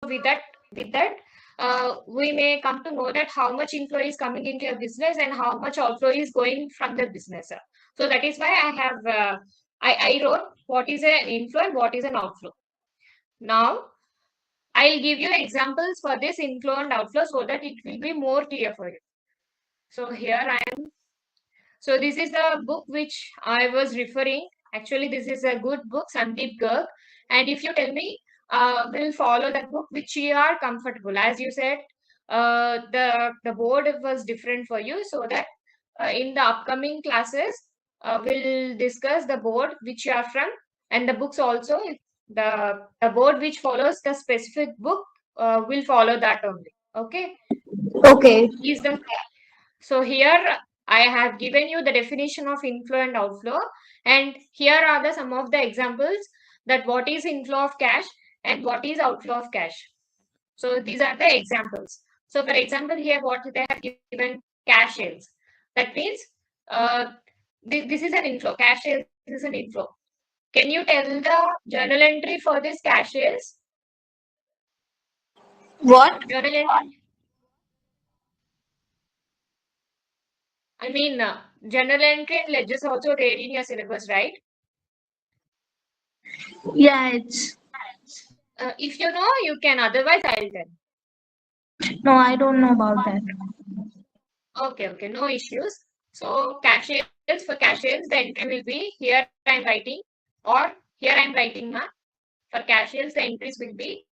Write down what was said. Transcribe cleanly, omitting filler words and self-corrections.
with that, we may come to know that how much inflow is coming into your business and how much outflow is going from the business. So that is why I wrote what is an inflow and what is an outflow. Now I'll give you examples for this inflow and outflow so that it will be more clear for you. So here I am. So this is the book which I was referring. Actually, this is a good book, Sandeep Garg. And if you tell me, we'll follow that book which you are comfortable. As you said, the board was different for you, so that in the upcoming classes, we'll discuss the board which you are from, and the books also. The board which follows the specific book will follow that only. Okay. Okay. Is the So here I have given you the definition of inflow and outflow, and here are some of the examples that what is inflow of cash and what is outflow of cash. So these are the examples. So for example, here what they have given, cash sales. That means uh, this is an inflow. Cash sales is an inflow. Can you tell the journal entry for this cash sales? What? Journal entry. I mean, journal entry and ledgers also there in your syllabus, right? Yeah, it's If you know, you can. Otherwise, I'll tell. no, I don't know about that. Okay, no issues. So cashiers, for cashiers, the entry will be here I'm writing, or here I'm writing. For cashiers, the entries will be